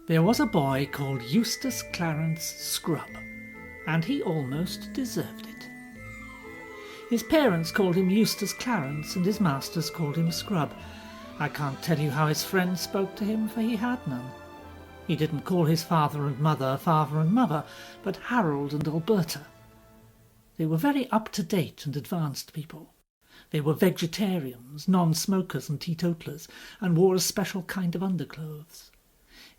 There was a boy called Eustace Clarence Scrubb, and he almost deserved it. His parents called him Eustace Clarence, and his masters called him Scrubb. I can't tell you how his friends spoke to him, for he had none. He didn't call his father and mother, but Harold and Alberta. They were very up-to-date and advanced people. They were vegetarians, non-smokers and teetotalers, and wore a special kind of underclothes.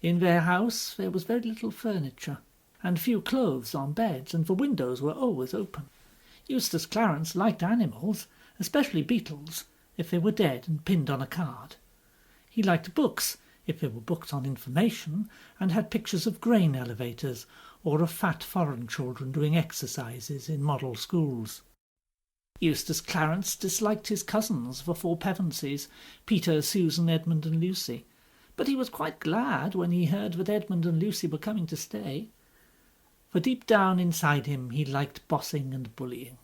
In their house there was very little furniture, and few clothes on beds, and the windows were always open. Eustace Clarence liked animals, especially beetles, if they were dead and pinned on a card. He liked books, if they were books on information, and had pictures of grain elevators, or of fat foreign children doing exercises in model schools. Eustace Clarence disliked his cousins, the four Pevensies, Peter, Susan, Edmund and Lucy, but he was quite glad when he heard that Edmund and Lucy were coming to stay. For deep down inside him he liked bossing and bullying,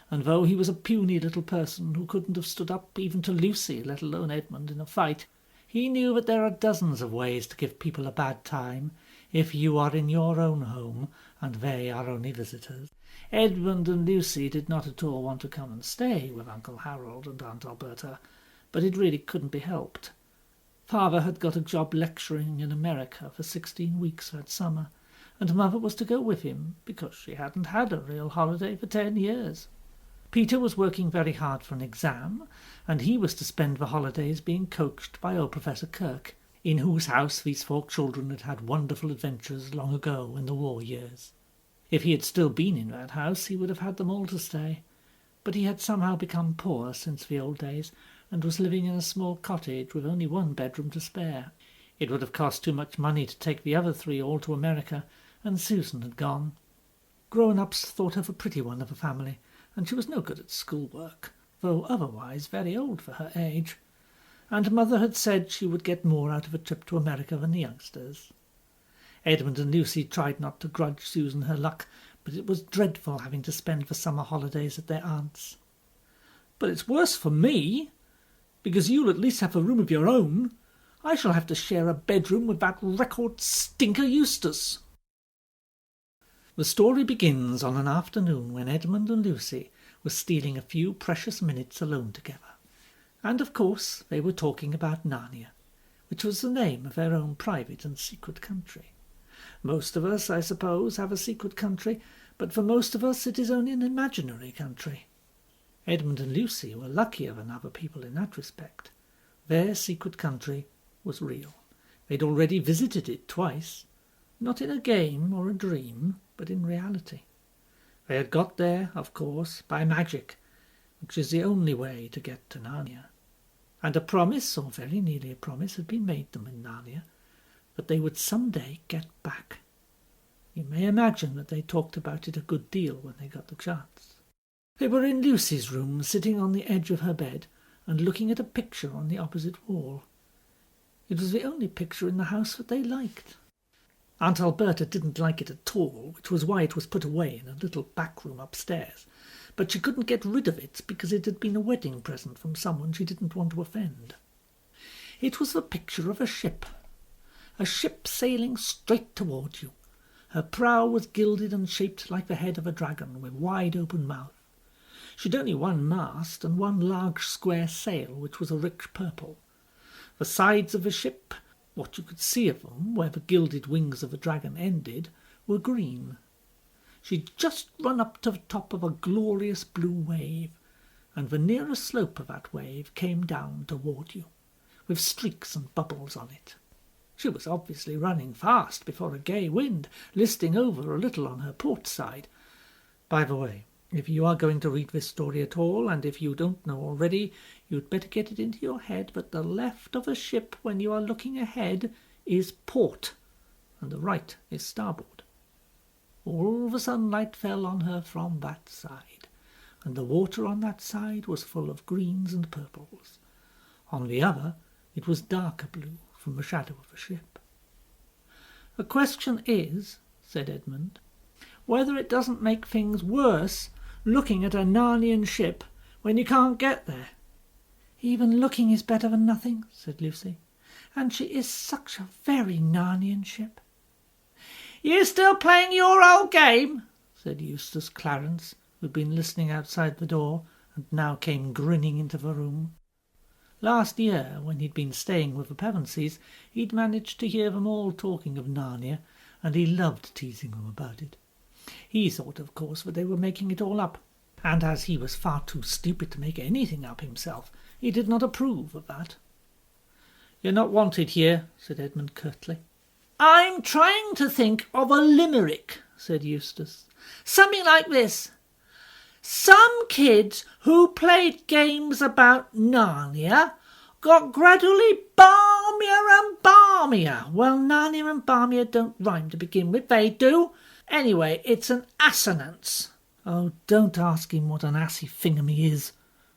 and though he was a puny little person who couldn't have stood up even to Lucy, let alone Edmund, in a fight, he knew that there are dozens of ways to give people a bad time if you are in your own home and they are only visitors. Edmund and Lucy did not at all want to come and stay with Uncle Harold and Aunt Alberta, but it really couldn't be helped. Father had got a job lecturing in America for 16 weeks that summer, and Mother was to go with him because she hadn't had a real holiday for 10 years. Peter was working very hard for an exam, and he was to spend the holidays being coached by old Professor Kirk, in whose house these four children had had wonderful adventures long ago in the war years. If he had still been in that house, he would have had them all to stay, but he had somehow become poor since the old days, and was living in a small cottage with only one bedroom to spare. It would have cost too much money to take the other three all to America, and Susan had gone. Grown-ups thought her the pretty one of the family, and she was no good at schoolwork, though otherwise very old for her age, and Mother had said she would get more out of a trip to America than the youngsters. Edmund and Lucy tried not to grudge Susan her luck, but it was dreadful having to spend the summer holidays at their aunt's. "But it's worse for me, because you'll at least have a room of your own. I shall have to share a bedroom with that record stinker Eustace." The story begins on an afternoon when Edmund and Lucy were stealing a few precious minutes alone together. And, of course, they were talking about Narnia, which was the name of their own private and secret country. Most of us, I suppose, have a secret country, but for most of us it is only an imaginary country. Edmund and Lucy were luckier than other people in that respect. Their secret country was real. They'd already visited it twice, not in a game or a dream, but in reality. They had got there, of course, by magic, which is the only way to get to Narnia. And a promise, or very nearly a promise, had been made them in Narnia, that they would some day get back. You may imagine that they talked about it a good deal when they got the chance. They were in Lucy's room, sitting on the edge of her bed and looking at a picture on the opposite wall. It was the only picture in the house that they liked. Aunt Alberta didn't like it at all, which was why it was put away in a little back room upstairs, but she couldn't get rid of it because it had been a wedding present from someone she didn't want to offend. It was the picture of a ship sailing straight toward you. Her prow was gilded and shaped like the head of a dragon, with wide-open mouth. She'd only one mast and one large square sail, which was a rich purple. The sides of the ship, what you could see of them, where the gilded wings of the dragon ended, were green. She'd just run up to the top of a glorious blue wave, and the nearest slope of that wave came down toward you, with streaks and bubbles on it. She was obviously running fast before a gay wind, listing over a little on her port side. By the way, if you are going to read this story at all, and if you don't know already, you'd better get it into your head that the left of a ship when you are looking ahead is port, and the right is starboard. All the sunlight fell on her from that side, and the water on that side was full of greens and purples. On the other it was darker blue from the shadow of the ship. "The question is," said Edmund, "whether it doesn't make things worse looking at a Narnian ship when you can't get there." "Even looking is better than nothing," said Lucy. and she is such a very Narnian ship." "You still playing your old game?" said Eustace Clarence, who had been listening outside the door and now came grinning into the room. Last year, when he'd been staying with the Pevensies, he'd managed to hear them all talking of Narnia, and he loved teasing them about it. He thought, of course, that they were making it all up, and as he was far too stupid to make anything up himself, he did not approve of that. "You're not wanted here," said Edmund curtly. "I'm trying to think of a limerick," said Eustace. "Something like this. Some kids who played games about Narnia got gradually balmier and balmier." Well, Narnia and balmier don't rhyme to begin with. They do. Anyway, it's an assonance. Oh, don't ask him what an assy thingamy is.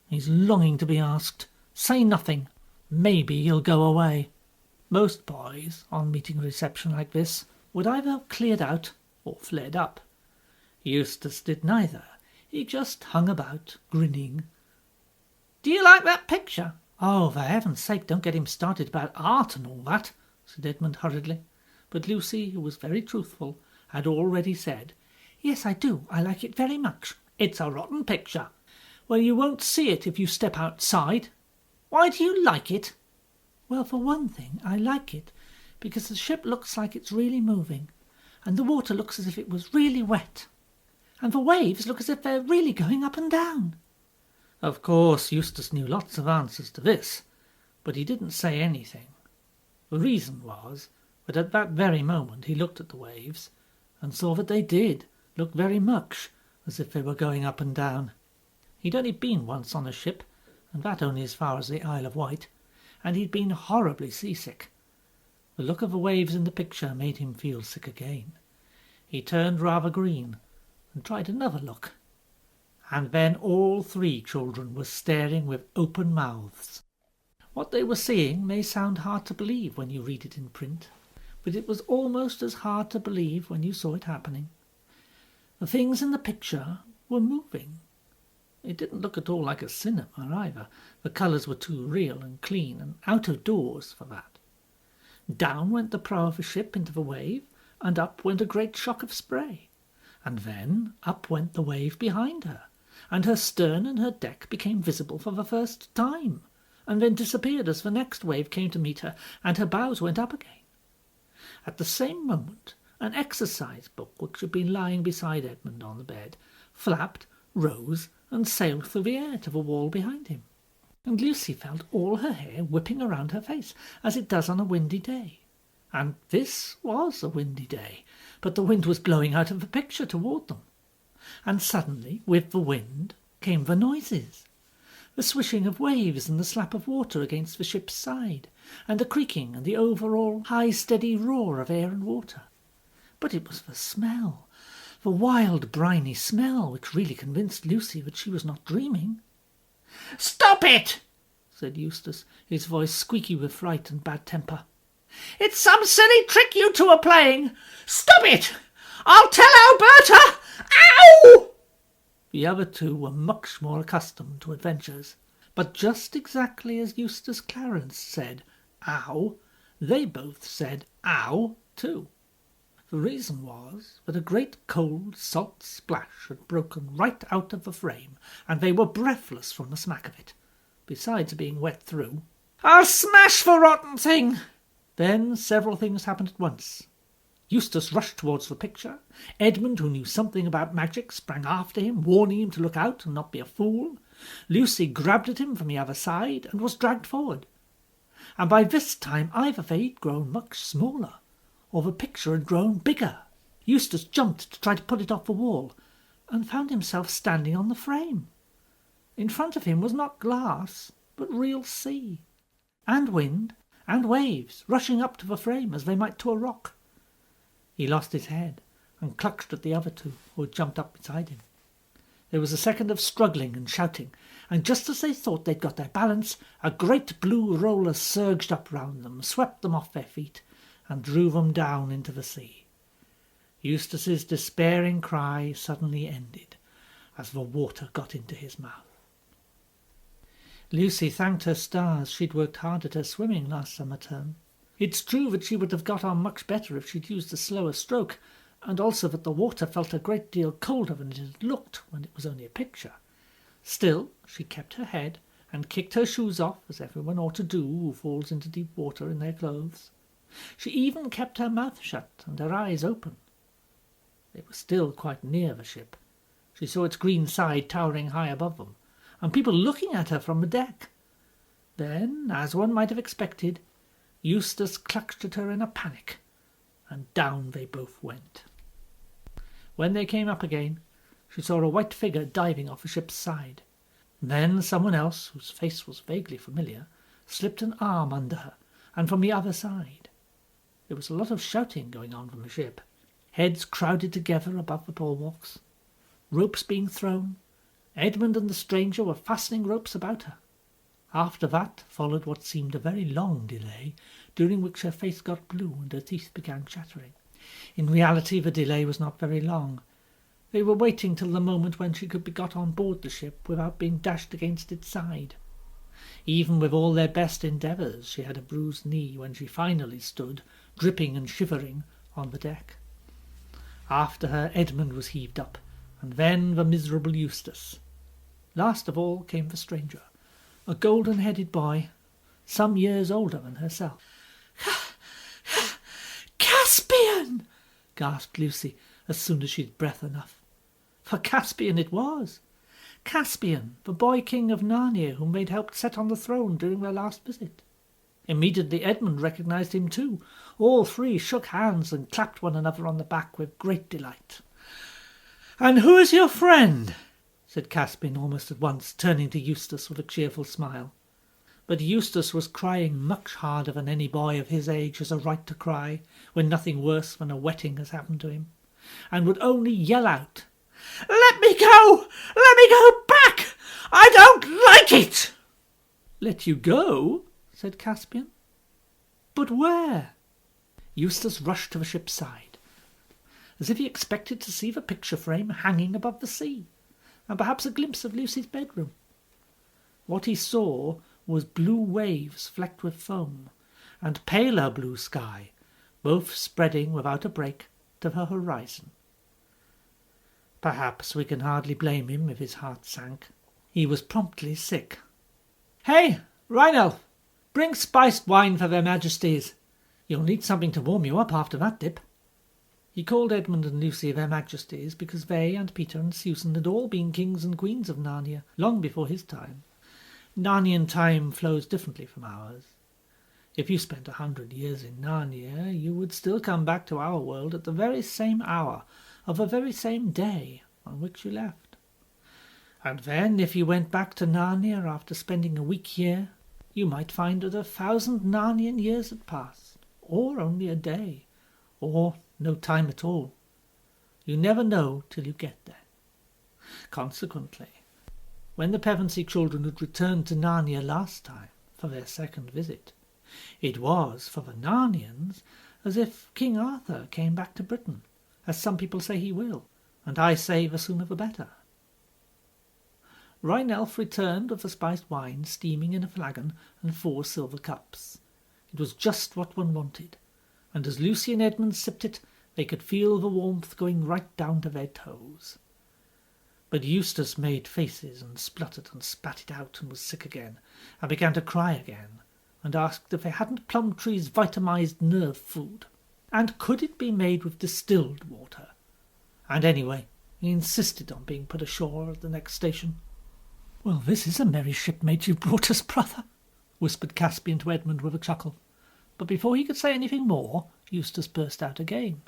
He's longing to be asked. Say nothing. Maybe he'll go away. Most boys, on meeting a reception like this, would either have cleared out or fled up. Eustace did neither. He just hung about, grinning. "Do you like that picture?" "Oh, for heaven's sake, don't get him started about art and all that," said Edmund hurriedly. But Lucy, who was very truthful, had already said, "Yes, I do. I like it very much." "It's a rotten picture." "Well, you won't see it if you step outside." "Why do you like it?" "Well, for one thing, I like it because the ship looks like it's really moving, and the water looks as if it was really wet, and the waves look as if they're really going up and down." Of course, Eustace knew lots of answers to this, but he didn't say anything. The reason was that at that very moment he looked at the waves and saw that they did look very much as if they were going up and down. He'd only been once on a ship, and that only as far as the Isle of Wight, and he'd been horribly seasick. The look of the waves in the picture made him feel sick again. He turned rather green and tried another look. And then all three children were staring with open mouths. What they were seeing may sound hard to believe when you read it in print, but it was almost as hard to believe when you saw it happening. The things in the picture were moving. It didn't look at all like a cinema either. The colours were too real and clean and out of doors for that. Down went the prow of the ship into the wave, and up went a great shock of spray. And then up went the wave behind her, and her stern and her deck became visible for the first time, and then disappeared as the next wave came to meet her, and her bows went up again. At the same moment, an exercise book, which had been lying beside Edmund on the bed, flapped, rose, and sailed through the air to the wall behind him. And Lucy felt all her hair whipping around her face, as it does on a windy day. And this was a windy day, but the wind was blowing out of the picture toward them. And suddenly, with the wind, came the noises. The swishing of waves and the slap of water against the ship's side, and the creaking and the overall high steady roar of air and water. But it was the smell, the wild briny smell, which really convinced Lucy that she was not dreaming. "Stop it!" said Eustace, his voice squeaky with fright and bad temper. "It's some silly trick you two are playing. Stop it! I'll tell Alberta! Ow!" The other two were much more accustomed to adventures, but just exactly as Eustace Clarence said "ow," they both said "ow" too. The reason was that a great cold salt splash had broken right out of the frame, and they were breathless from the smack of it, besides being wet through. "I'll smash the rotten thing!" Then several things happened at once. Eustace rushed towards the picture. Edmund, who knew something about magic, sprang after him, warning him to look out and not be a fool. Lucy grabbed at him from the other side and was dragged forward. And by this time either they had grown much smaller, or the picture had grown bigger. Eustace jumped to try to pull it off the wall, and found himself standing on the frame. In front of him was not glass, but real sea, and wind, and waves rushing up to the frame as they might to a rock. He lost his head, and clutched at the other two, who had jumped up beside him. There was a second of struggling and shouting, and just as they thought they'd got their balance, a great blue roller surged up round them, swept them off their feet, and drew them down into the sea. Eustace's despairing cry suddenly ended, as the water got into his mouth. Lucy thanked her stars she'd worked hard at her swimming last summer term. It's true that she would have got on much better if she'd used a slower stroke, and also that the water felt a great deal colder than it had looked when it was only a picture. Still, she kept her head and kicked her shoes off, as everyone ought to do who falls into deep water in their clothes. She even kept her mouth shut and her eyes open. They were still quite near the ship. She saw its green side towering high above them, and people looking at her from the deck. Then, as one might have expected, Eustace clutched at her in a panic, and down they both went. When they came up again, she saw a white figure diving off the ship's side. Then someone else, whose face was vaguely familiar, slipped an arm under her, and from the other side. There was a lot of shouting going on from the ship, heads crowded together above the bulwarks, ropes being thrown. Edmund and the stranger were fastening ropes about her. After that followed what seemed a very long delay, during which her face got blue and her teeth began chattering. In reality the delay was not very long. They were waiting till the moment when she could be got on board the ship without being dashed against its side. Even with all their best endeavours, she had a bruised knee when she finally stood, dripping and shivering, on the deck. After her Edmund was heaved up, and then the miserable Eustace. Last of all came the stranger, a golden-headed boy, some years older than herself. "Caspian!" gasped Lucy, as soon as she'd breath enough. For Caspian it was. Caspian, the boy king of Narnia, whom they'd helped set on the throne during their last visit. Immediately Edmund recognised him too. All three shook hands and clapped one another on the back with great delight. "And who is your friend?" said Caspian almost at once, turning to Eustace with a cheerful smile. But Eustace was crying much harder than any boy of his age has a right to cry when nothing worse than a wetting has happened to him, and would only yell out, "Let me go! Let me go back! I don't like it!" "Let you go?" said Caspian. "But where?" Eustace rushed to the ship's side, as if he expected to see the picture frame hanging above the sea, and perhaps a glimpse of Lucy's bedroom. What he saw was blue waves flecked with foam, and paler blue sky, both spreading without a break to the horizon. Perhaps we can hardly blame him if his heart sank. He was promptly sick. "Hey, Rheinelf, bring spiced wine for their majesties. You'll need something to warm you up after that dip." He called Edmund and Lucy their majesties because they and Peter and Susan had all been kings and queens of Narnia long before his time. Narnian time flows differently from ours. If you spent 100 years in Narnia, you would still come back to our world at the very same hour of the very same day on which you left. And then, if you went back to Narnia after spending a week here, you might find that 1,000 Narnian years had passed, or only a day, or no time at all. You never know till you get there. Consequently, when the Pevensey children had returned to Narnia last time for their second visit, it was, for the Narnians, as if King Arthur came back to Britain, as some people say he will, and I say the sooner the better. Rheinelf returned with the spiced wine steaming in a flagon and 4 silver cups. It was just what one wanted, and as Lucy and Edmund sipped it, they could feel the warmth going right down to their toes. But Eustace made faces and spluttered and spat it out and was sick again, and began to cry again, and asked if they hadn't Plumtree's vitamized nerve food, and could it be made with distilled water. And anyway, he insisted on being put ashore at the next station. "Well, this is a merry shipmate you've brought us, brother," whispered Caspian to Edmund with a chuckle. But before he could say anything more, Eustace burst out again.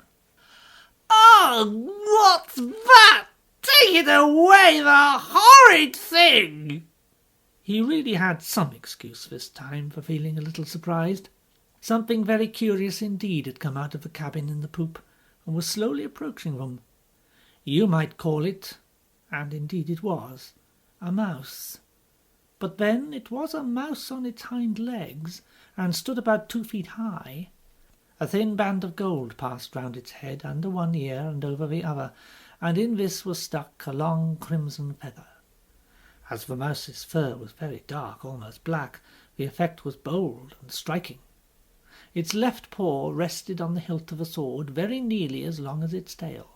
"Oh, what's that? Take it away, the horrid thing!" He really had some excuse this time for feeling a little surprised. Something very curious indeed had come out of the cabin in the poop, and was slowly approaching them. You might call it, and indeed it was, a mouse. But then it was a mouse on its hind legs, and stood about 2 feet high. A thin band of gold passed round its head, under one ear and over the other, and in this was stuck a long crimson feather. As the mouse's fur was very dark, almost black, the effect was bold and striking. Its left paw rested on the hilt of a sword very nearly as long as its tail.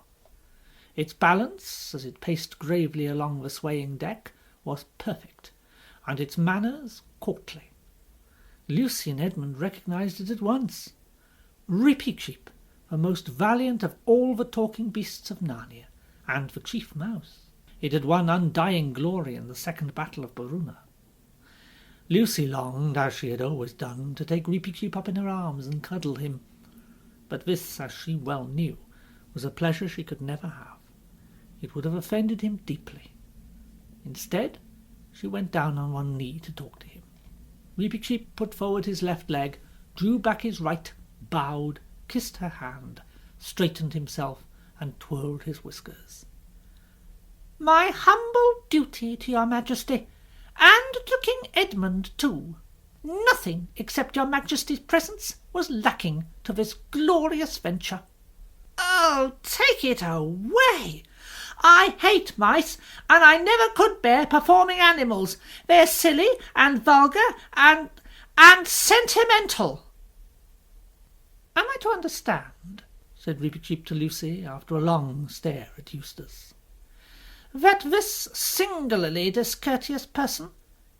Its balance, as it paced gravely along the swaying deck, was perfect, and its manners courtly. Lucy and Edmund recognized it at once. Repeat-Sheep, the most valiant of all the talking beasts of Narnia, and the chief mouse. It had won undying glory in the second battle of Baruna. Lucy longed, as she had always done, to take Repeat-Sheep up in her arms and cuddle him, but this, as she well knew, was a pleasure she could never have. It would have offended him deeply. Instead, she went down on one knee to talk to him. Repeat-Sheep put forward his left leg, drew back his right, bowed, kissed her hand, straightened himself, and twirled his whiskers. "My humble duty to your Majesty, and to King Edmund too. Nothing except your Majesty's presence was lacking to this glorious venture." "Oh, take it away! I hate mice, and I never could bear performing animals. They're silly and vulgar and sentimental." "Am I to understand," said Repeat-Sheep to Lucy, after a long stare at Eustace, "that this singularly discourteous person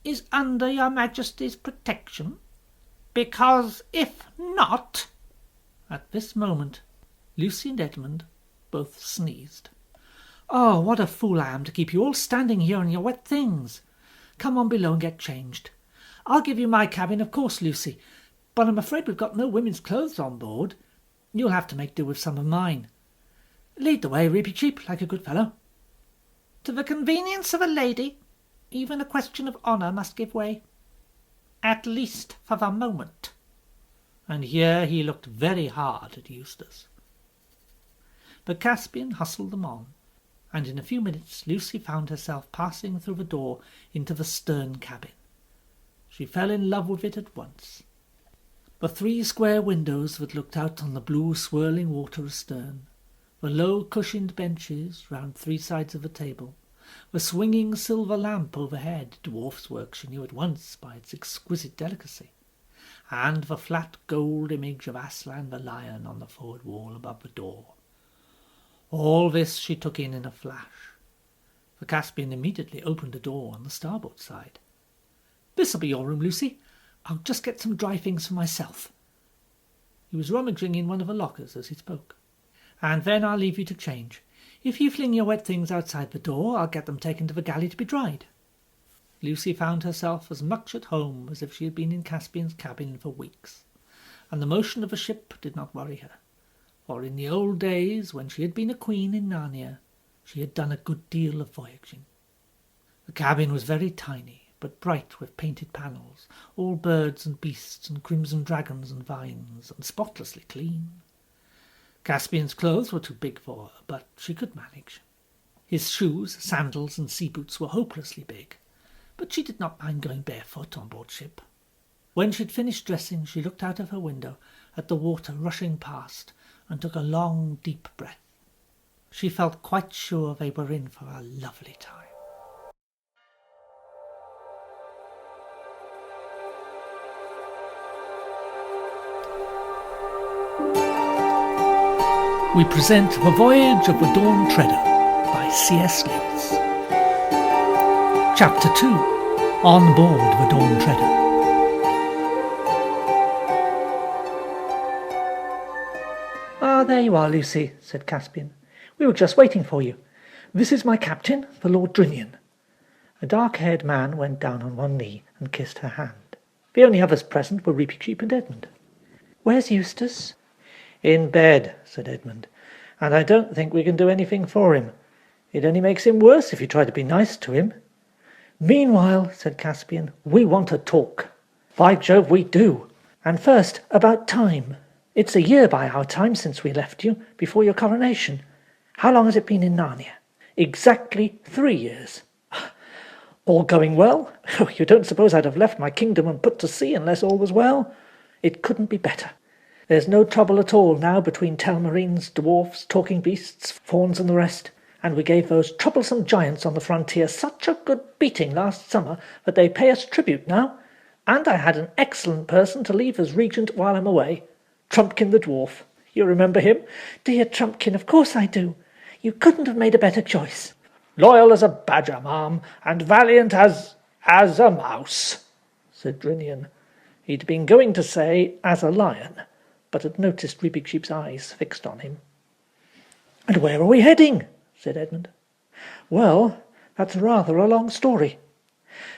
is under your Majesty's protection? Because if not—" At this moment Lucy and Edmund both sneezed. "Oh, what a fool I am to keep you all standing here in your wet things. Come on below and get changed. I'll give you my cabin, of course, Lucy, but I'm afraid we've got no women's clothes on board. You'll have to make do with some of mine. Lead the way, Repeat-Sheep, like a good fellow." "To the convenience of a lady, even a question of honour must give way. At least for the moment." And here he looked very hard at Eustace. But Caspian hustled them on, and in a few minutes Lucy found herself passing through the door into the stern cabin. She fell in love with it at once. The 3 square windows that looked out on the blue swirling water astern, the low cushioned benches round 3 sides of the table, the swinging silver lamp overhead, dwarf's work she knew at once by its exquisite delicacy, and the flat gold image of Aslan the lion on the forward wall above the door. All this she took in a flash. The Caspian immediately opened a door on the starboard side. "This'll be your room, Lucy. I'll just get some dry things for myself." He was rummaging in one of the lockers as he spoke. "And then I'll leave you to change. If you fling your wet things outside the door, I'll get them taken to the galley to be dried." Lucy found herself as much at home as if she had been in Caspian's cabin for weeks, and the motion of the ship did not worry her, for in the old days, when she had been a queen in Narnia, she had done a good deal of voyaging. The cabin was very tiny, but bright with painted panels, all birds and beasts and crimson dragons and vines, and spotlessly clean. Caspian's clothes were too big for her, but she could manage. His shoes, sandals, and sea boots were hopelessly big, but she did not mind going barefoot on board ship. When she had finished dressing, she looked out of her window at the water rushing past and took a long, deep breath. She felt quite sure they were in for a lovely time. We present The Voyage of the Dawn Treader by C.S. Lewis. Chapter 2. On Board the Dawn Treader. "Ah, there you are, Lucy," said Caspian. "We were just waiting for you. This is my captain, the Lord Drinian." A dark-haired man went down on one knee and kissed her hand. The only others present were Repeat-Sheep and Edmund. "Where's Eustace?" "In bed," said Edmund, "and I don't think we can do anything for him. It only makes him worse if you try to be nice to him." "Meanwhile," said Caspian, "we want to talk." "By Jove, we do. And first, about time. It's a year by our time since we left you, before your coronation. How long has it been in Narnia?" "Exactly 3 years." "All going well? Oh, you don't suppose I'd have left my kingdom and put to sea unless all was well? It couldn't be better. There's no trouble at all now between Telmarines, dwarfs, talking beasts, fauns and the rest, and we gave those troublesome giants on the frontier such a good beating last summer that they pay us tribute now, and I had an excellent person to leave as regent while I'm away. Trumpkin the dwarf. You remember him? Dear Trumpkin, of course I do. You couldn't have made a better choice. Loyal as a badger, ma'am, and valiant as a mouse, said Drinian. He'd been going to say as a lion, but had noticed Reaping Sheep's eyes fixed on him. And where are we heading? Said Edmund. Well, that's rather a long story.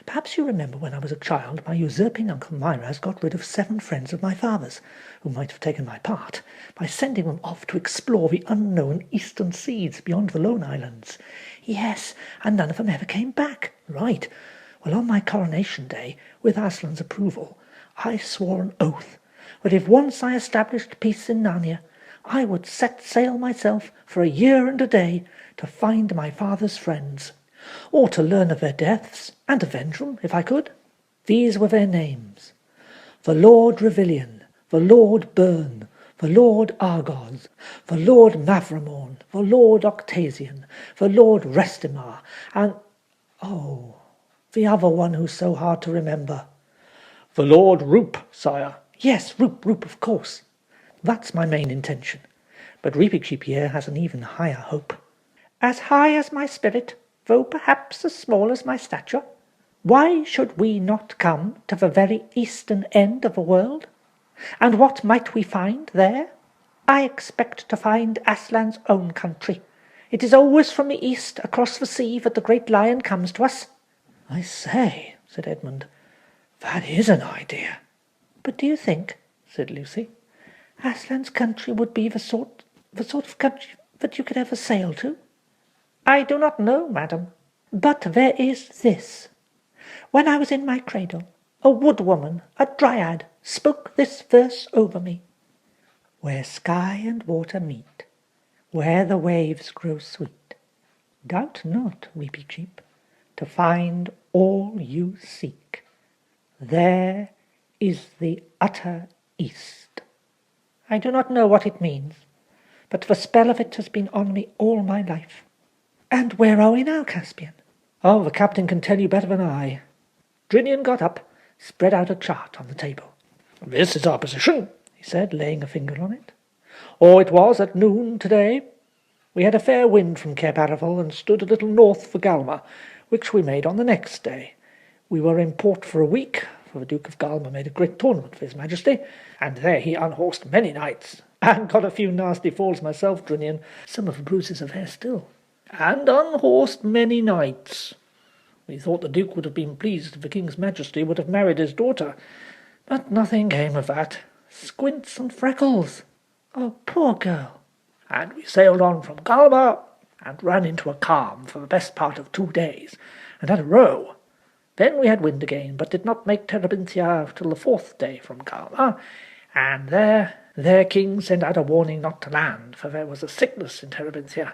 Perhaps you remember when I was a child, my usurping Uncle Myraz got rid of 7 friends of my father's, who might have taken my part, by sending them off to explore the unknown eastern seas beyond the Lone Islands. Yes, and none of them ever came back. Right. Well, on my coronation day, with Aslan's approval, I swore an oath that if once I established peace in Narnia, I would set sail myself for a year and a day to find my father's friends, or to learn of their deaths, and avenge them, if I could. These were their names: the Lord Revillion, the Lord Byrne, the Lord Argos, the Lord Mavramorn, the Lord Octasian, the Lord Restimar, and, oh, the other one who's so hard to remember. The Lord Roop, sire. Yes, Roop, of course. That's my main intention. But Reaping Sheep here has an even higher hope. As high as my spirit, though perhaps as small as my stature. Why should we not come to the very eastern end of the world? And what might we find there? I expect to find Aslan's own country. It is always from the east, across the sea, that the great lion comes to us. I say, said Edmund, that is an idea. But do you think, said Lucy, Aslan's country would be the sort of country that you could ever sail to? I do not know, madam, but there is this. When I was in my cradle, a wood woman, a dryad, spoke this verse over me: where sky and water meet, where the waves grow sweet, doubt not, Reaping Sheep, to find all you seek. There is the utter east. I do not know what it means, but the spell of it has been on me all my life. And where are we now, Caspian? Oh, the captain can tell you better than I. Drinian got up, spread out a chart on the table. This is our position, he said, laying a finger on it. Or it was at noon today. We had a fair wind from Cape Araval and stood a little north for Galma, which we made on the next day. We were in port for a week, for the Duke of Galma made a great tournament for his Majesty, and there he unhorsed many knights, and got a few nasty falls myself, Drinian, some of the bruises are there still, and unhorsed many knights. We thought the Duke would have been pleased if the King's Majesty would have married his daughter, but nothing came of that. Squints and freckles. Oh, poor girl. And we sailed on from Galma, and ran into a calm for the best part of 2 days, and had a row. Then we had wind again, but did not make Terebinthia till the 4th day from Galma, and their king sent out a warning not to land, for there was a sickness in Terebinthia.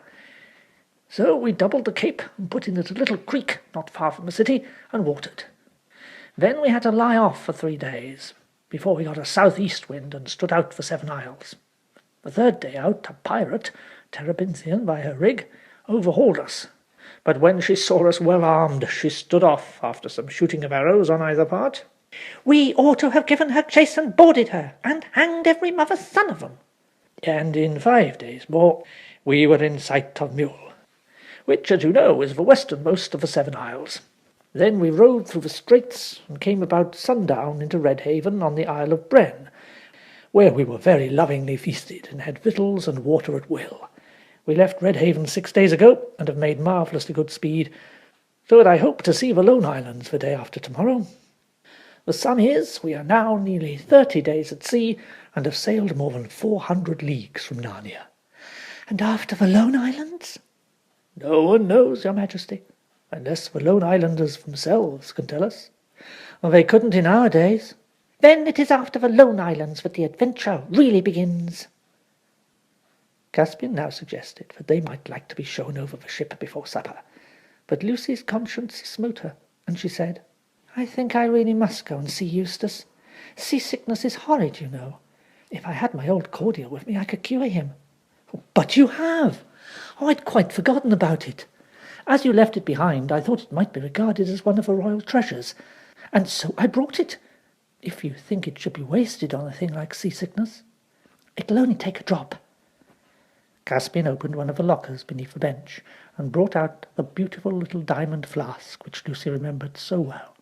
So we doubled the cape and put in at a little creek not far from the city, and watered. Then we had to lie off for 3 days, before we got a south-east wind and stood out for 7 isles. The 3rd day out, a pirate, Terebinthian by her rig, overhauled us. But when she saw us well armed, she stood off, after some shooting of arrows on either part. We ought to have given her chase and boarded her, and hanged every mother's son of them. And in 5 days more, we were in sight of Mule, which, as you know, is the westernmost of the 7 isles. Then we rode through the straits, and came about sundown into Redhaven on the Isle of Bren, where we were very lovingly feasted, and had victuals and water at will. We left Redhaven 6 days ago, and have made marvellously good speed, so that I hope to see the Lone Islands the day after tomorrow. The sum is, we are now nearly 30 days at sea, and have sailed more than 400 leagues from Narnia. And after the Lone Islands? No one knows, your Majesty, unless the Lone Islanders themselves can tell us. They couldn't in our days. Then it is after the Lone Islands that the adventure really begins. Caspian now suggested that they might like to be shown over the ship before supper, but Lucy's conscience smote her, and she said, I think I really must go and see Eustace. Seasickness is horrid, you know. If I had my old cordial with me, I could cure him. But you have! Oh, I'd quite forgotten about it. As you left it behind, I thought it might be regarded as one of the royal treasures, and so I brought it, if you think it should be wasted on a thing like seasickness. It'll only take a drop." Caspian opened one of the lockers beneath the bench and brought out the beautiful little diamond flask which Lucy remembered so well.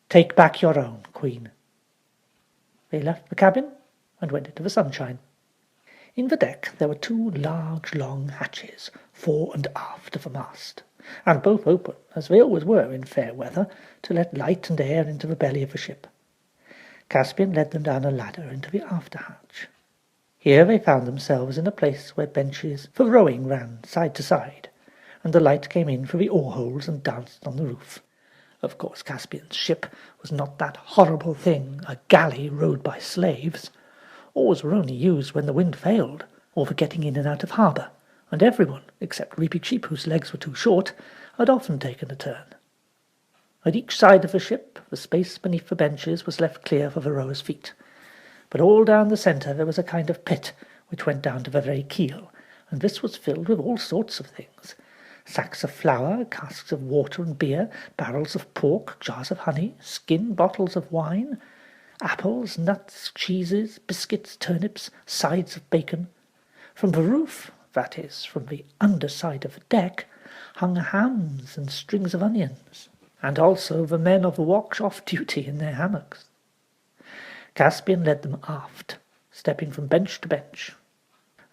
"Take back your own, Queen." They left the cabin and went into the sunshine. In the deck there were 2 large long hatches, fore and aft of the mast, and both open, as they always were in fair weather, to let light and air into the belly of the ship. Caspian led them down a ladder into the after hatch. Here they found themselves in a place where benches for rowing ran side to side, and the light came in through the oar-holes and danced on the roof. Of course Caspian's ship was not that horrible thing, a galley rowed by slaves. Oars were only used when the wind failed, or for getting in and out of harbour, and everyone, except Reepy-Cheep, whose legs were too short, had often taken a turn. At each side of the ship, the space beneath the benches was left clear for the rowers' feet, but all down the centre there was a kind of pit which went down to the very keel, and this was filled with all sorts of things: sacks of flour, casks of water and beer, barrels of pork, jars of honey, skin bottles of wine, apples, nuts, cheeses, biscuits, turnips, sides of bacon. From the roof, that is, from the underside of the deck, hung hams and strings of onions, and also the men of the watch off duty in their hammocks. Caspian led them aft, stepping from bench to bench.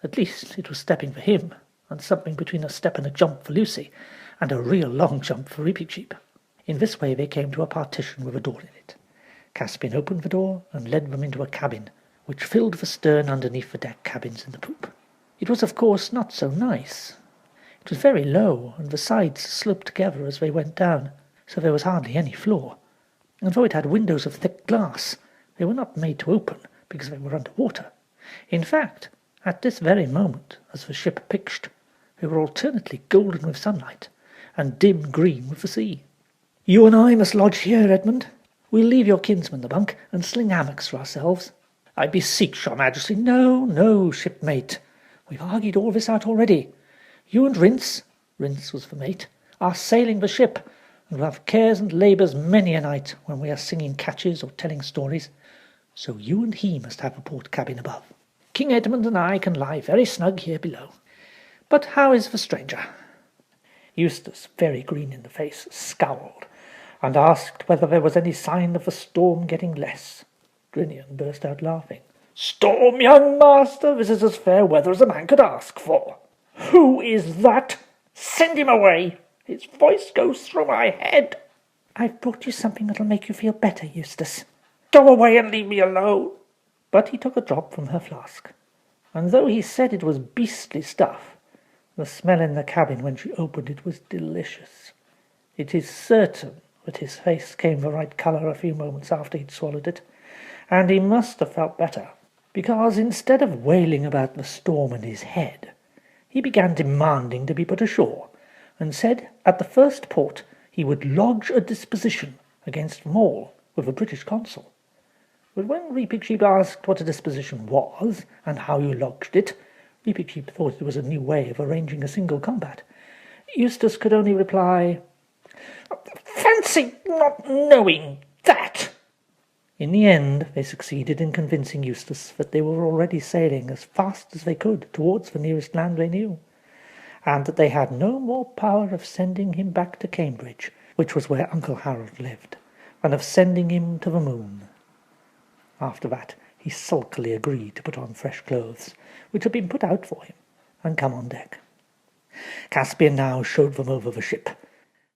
At least it was stepping for him, and something between a step and a jump for Lucy, and a real long jump for Reepy-Cheep. In this way they came to a partition with a door in it. Caspian opened the door and led them into a cabin, which filled the stern underneath the deck cabins in the poop. It was, of course, not so nice. It was very low, and the sides sloped together as they went down, so there was hardly any floor. And though it had windows of thick glass, they were not made to open, because they were under water. In fact, at this very moment, as the ship pitched, they were alternately golden with sunlight, and dim green with the sea. "You and I must lodge here, Edmund. We'll leave your kinsman the bunk, and sling hammocks for ourselves." "I beseech your majesty." "No, no, shipmate. We've argued all this out already. You and Rince was the mate, are sailing the ship, and will have cares and labours many a night when we are singing catches or telling stories. So you and he must have a port cabin above. King Edmund and I can lie very snug here below. But how is the stranger?" Eustace, very green in the face, scowled, and asked whether there was any sign of the storm getting less. Drinian burst out laughing. "Storm, young master? This is as fair weather as a man could ask for. Who is that? Send him away. His voice goes through my head." "I've brought you something that'll make you feel better, Eustace." "Go away and leave me alone." But he took a drop from her flask, and though he said it was beastly stuff, the smell in the cabin when she opened it was delicious. It is certain that his face came the right colour a few moments after he'd swallowed it, and he must have felt better, because instead of wailing about the storm in his head, he began demanding to be put ashore, and said at the first port he would lodge a disposition against them all with the British consul. But when Reepy-Cheep asked what a disposition was, and how you lodged it, Reepy-Cheep thought it was a new way of arranging a single combat. Eustace could only reply, "Fancy not knowing that!" In the end they succeeded in convincing Eustace that they were already sailing as fast as they could towards the nearest land they knew, and that they had no more power of sending him back to Cambridge, which was where Uncle Harold lived, than of sending him to the moon. After that he sulkily agreed to put on fresh clothes, which had been put out for him, and come on deck. Caspian now showed them over the ship.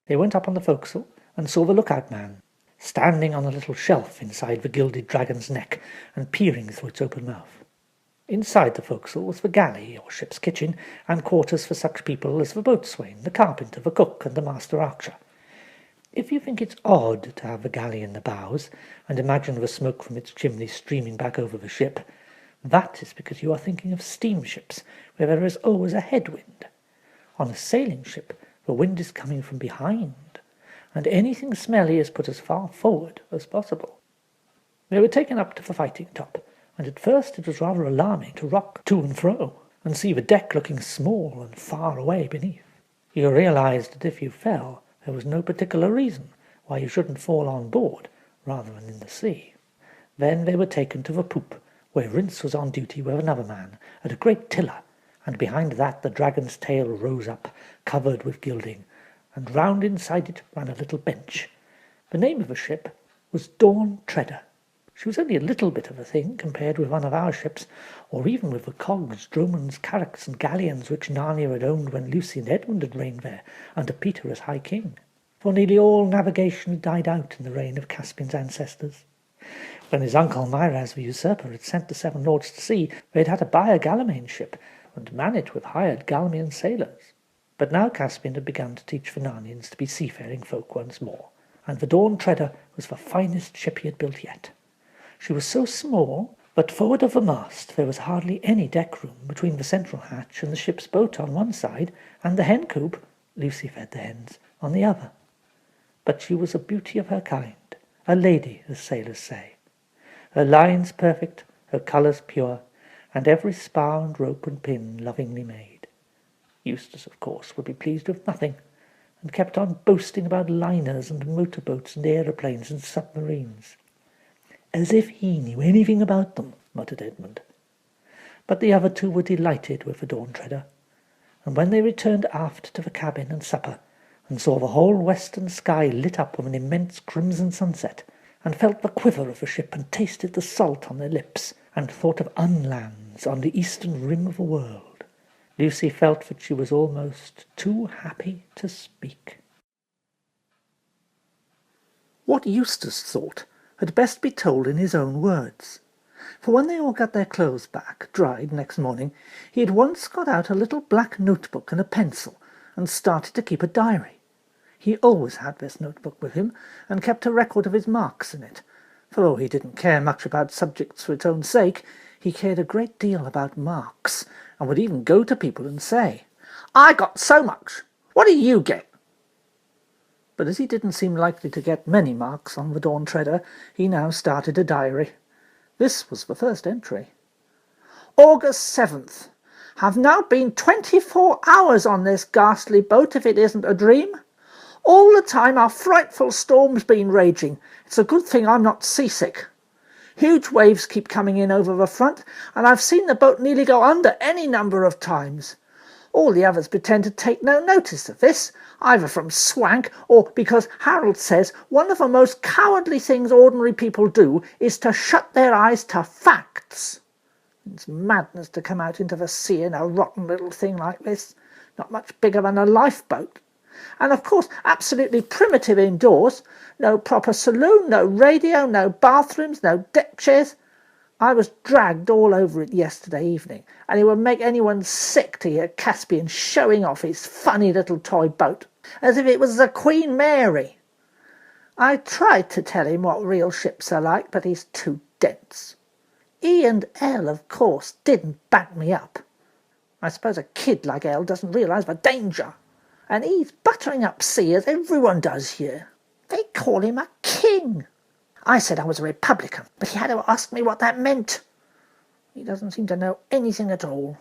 They went up on the forecastle and saw the lookout man, standing on a little shelf inside the Gilded Dragon's neck and peering through its open mouth. Inside the forecastle was the galley, or ship's kitchen, and quarters for such people as the boatswain, the carpenter, the cook, and the master archer. If you think it's odd to have the galley in the bows, and imagine the smoke from its chimney streaming back over the ship, that is because you are thinking of steamships, where there is always a headwind. On a sailing ship, the wind is coming from behind, and anything smelly is put as far forward as possible. They were taken up to the fighting top, and at first it was rather alarming to rock to and fro, and see the deck looking small and far away beneath. You realized that if you fell, there was no particular reason why you shouldn't fall on board rather than in the sea. Then they were taken to the poop, where Rince was on duty with another man at a great tiller, and behind that the dragon's tail rose up, covered with gilding, and round inside it ran a little bench. The name of the ship was Dawn Treader. She was only a little bit of a thing compared with one of our ships, or even with the cogs, dromons, carracks, and galleons which Narnia had owned when Lucy and Edmund had reigned there, under Peter as High King. For nearly all navigation had died out in the reign of Caspian's ancestors. When his uncle Myraz the usurper had sent the seven lords to sea, they had had to buy a Gallimian ship, and man it with hired Gallimian sailors. But now Caspian had begun to teach the Narnians to be seafaring folk once more, and the Dawn Treader was the finest ship he had built yet. She was so small that forward of the mast there was hardly any deck room between the central hatch and the ship's boat on one side, and the hen coop, Lucy fed the hens, on the other. But she was a beauty of her kind, a lady, as sailors say. Her lines perfect, her colours pure, and every spar and rope and pin lovingly made. Eustace, of course, would be pleased with nothing, and kept on boasting about liners and motorboats and aeroplanes and submarines. As if he knew anything about them, muttered Edmund. But the other two were delighted with the Dawn Treader, and when they returned aft to the cabin and supper, and saw the whole western sky lit up with an immense crimson sunset, and felt the quiver of the ship, and tasted the salt on their lips, and thought of unlands on the eastern rim of the world, Lucy felt that she was almost too happy to speak. What Eustace thought had best be told in his own words, for when they all got their clothes back, dried, next morning, he at once got out a little black notebook and a pencil, and started to keep a diary. He always had this notebook with him, and kept a record of his marks in it, for though he didn't care much about subjects for its own sake, he cared a great deal about marks, and would even go to people and say, "I got so much. What do you get?" But as he didn't seem likely to get many marks on the Dawn Treader, he now started a diary. This was the first entry. August 7th. Have now been 24 hours on this ghastly boat, if it isn't a dream. All the time a frightful storm's been raging. It's a good thing I'm not seasick. Huge waves keep coming in over the front, and I've seen the boat nearly go under any number of times. All the others pretend to take no notice of this, either from swank or because Harold says one of the most cowardly things ordinary people do is to shut their eyes to facts. It's madness to come out into the sea in a rotten little thing like this, not much bigger than a lifeboat. And of course absolutely primitive indoors, no proper saloon, no radio, no bathrooms, no deck chairs. I was dragged all over it yesterday evening, and it would make anyone sick to hear Caspian showing off his funny little toy boat, as if it was the Queen Mary. I tried to tell him what real ships are like, but he's too dense. E and L, of course, didn't back me up. I suppose a kid like L doesn't realise the danger, and he's buttering up C as everyone does here. They call him a king. I said I was a Republican, but he had to ask me what that meant. He doesn't seem to know anything at all.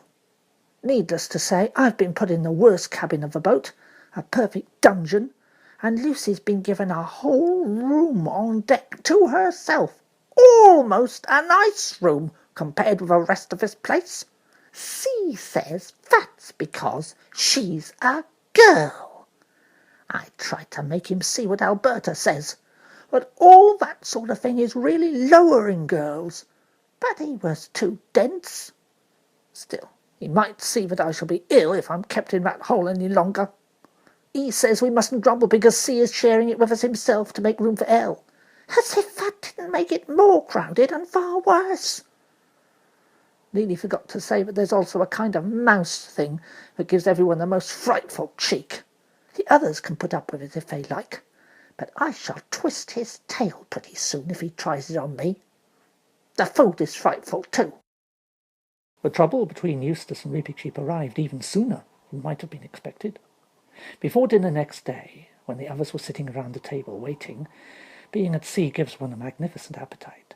Needless to say, I've been put in the worst cabin of the boat, a perfect dungeon, and Lucy's been given a whole room on deck to herself. Almost a nice room compared with the rest of this place. C says that's because she's a girl. I tried to make him see what Alberta says, but all that sort of thing is really lowering girls. But he was too dense. Still, he might see that I shall be ill if I'm kept in that hole any longer. E says we mustn't grumble because C is sharing it with us himself to make room for L. As if that didn't make it more crowded and far worse. Nearly forgot to say that there's also a kind of mouse thing that gives everyone the most frightful cheek. The others can put up with it if they like, but I shall twist his tail pretty soon if he tries it on me. The food is frightful too. The trouble between Eustace and Reepicheep arrived even sooner than might have been expected. Before dinner next day, when the others were sitting around the table waiting, being at sea gives one a magnificent appetite,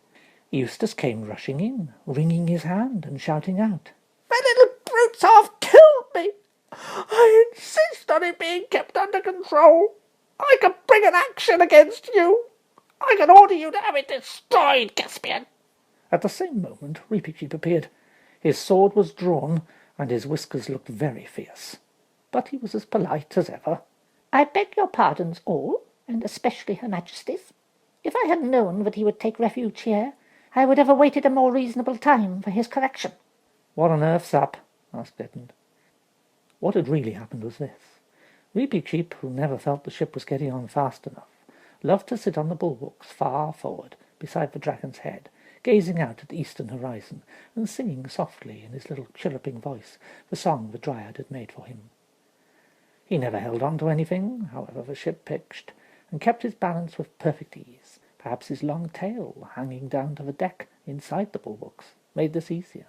Eustace came rushing in, wringing his hand and shouting out, "The little brutes have killed me! I insist on it being kept under control. I can bring an action against you. I can order you to have it destroyed, Caspian. At the same moment Reepicheep appeared. His sword was drawn, and his whiskers looked very fierce. But he was as polite as ever. "I beg your pardons all, and especially Her Majesty's. If I had known that he would take refuge here, I would have awaited a more reasonable time for his correction." "What on earth's up?" asked Edmund. What had really happened was this. Reepicheep, who never felt the ship was getting on fast enough, loved to sit on the bulwarks far forward, beside the dragon's head, gazing out at the eastern horizon, and singing softly in his little chirruping voice the song the Dryad had made for him. He never held on to anything, however the ship pitched, and kept his balance with perfect ease. Perhaps his long tail, hanging down to the deck inside the bulwarks, made this easier.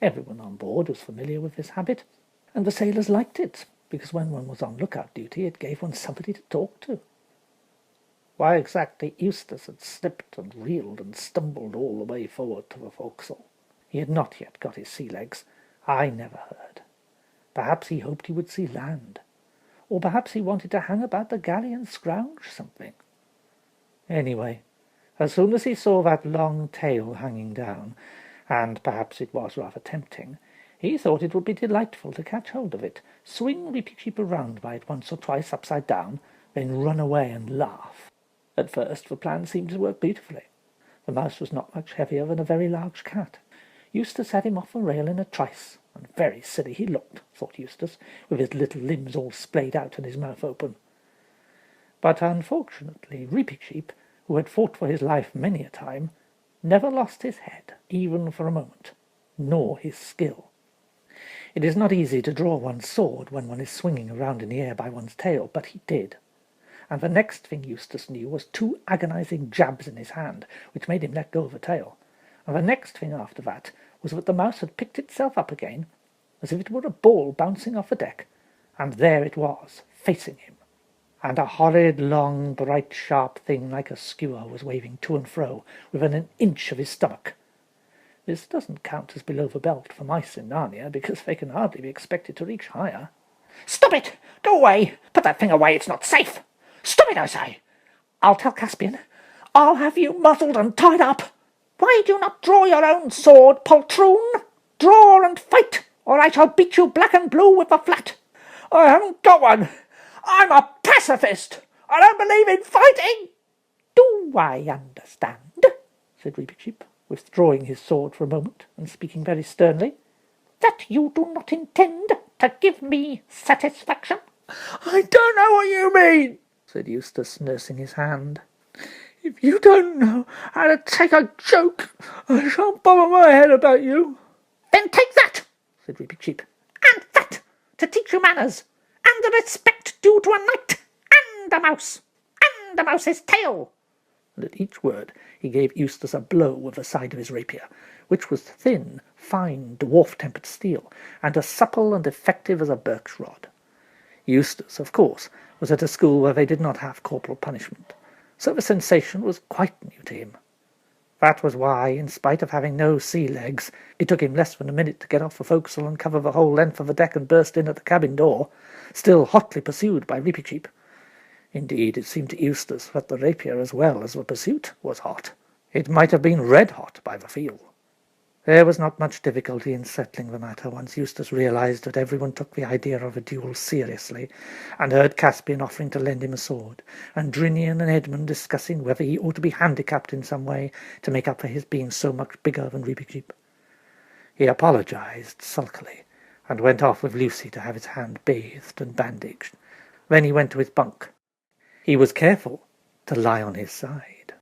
Everyone on board was familiar with this habit, and the sailors liked it, because when one was on lookout duty it gave one somebody to talk to. Why exactly Eustace had slipped and reeled and stumbled all the way forward to the forecastle, he had not yet got his sea legs, I never heard. Perhaps he hoped he would see land, or perhaps he wanted to hang about the galley and scrounge something. Anyway, as soon as he saw that long tail hanging down, and perhaps it was rather tempting, he thought it would be delightful to catch hold of it, swing Reepicheep around by it once or twice upside down, then run away and laugh. At first the plan seemed to work beautifully. The mouse was not much heavier than a very large cat. Eustace had him off the rail in a trice, and very silly he looked, thought Eustace, with his little limbs all splayed out and his mouth open. But unfortunately Reepicheep, who had fought for his life many a time, never lost his head, even for a moment, nor his skill. It is not easy to draw one's sword when one is swinging around in the air by one's tail, but he did. And the next thing Eustace knew was 2 agonizing jabs in his hand, which made him let go of the tail. And the next thing after that was that the mouse had picked itself up again, as if it were a ball bouncing off the deck, and there it was, facing him. And a horrid, long, bright, sharp thing like a skewer was waving to and fro within an inch of his stomach. This doesn't count as below the belt for mice in Narnia, because they can hardly be expected to reach higher. "Stop it! Go away! Put that thing away, it's not safe! Stop it, I say! I'll tell Caspian. I'll have you muzzled and tied up. Why do you not draw your own sword, poltroon? Draw and fight, or I shall beat you black and blue with the flat. I haven't got one. I'm a pacifist. I don't believe in fighting." "Do I understand," said Reepicheep, withdrawing his sword for a moment, and speaking very sternly, "that you do not intend to give me satisfaction?" "I don't know what you mean," said Eustace, nursing his hand. "If you don't know how to take a joke, I shan't bother my head about you." "Then take that," said Reepicheep, "and that, to teach you manners, and the respect due to a knight, and a mouse, and a mouse's tail." And at each word he gave Eustace a blow with the side of his rapier, which was thin, fine, dwarf-tempered steel, and as supple and effective as a birch rod. Eustace, of course, was at a school where they did not have corporal punishment, so the sensation was quite new to him. That was why, in spite of having no sea legs, it took him less than a minute to get off the forecastle and cover the whole length of the deck and burst in at the cabin door, still hotly pursued by Reepicheep. Indeed, it seemed to Eustace that the rapier as well as the pursuit was hot. It might have been red-hot by the feel. There was not much difficulty in settling the matter once Eustace realized that everyone took the idea of a duel seriously, and heard Caspian offering to lend him a sword, and Drinian and Edmund discussing whether he ought to be handicapped in some way to make up for his being so much bigger than Reepicheep. He apologized sulkily, and went off with Lucy to have his hand bathed and bandaged. Then he went to his bunk. He was careful to lie on his side.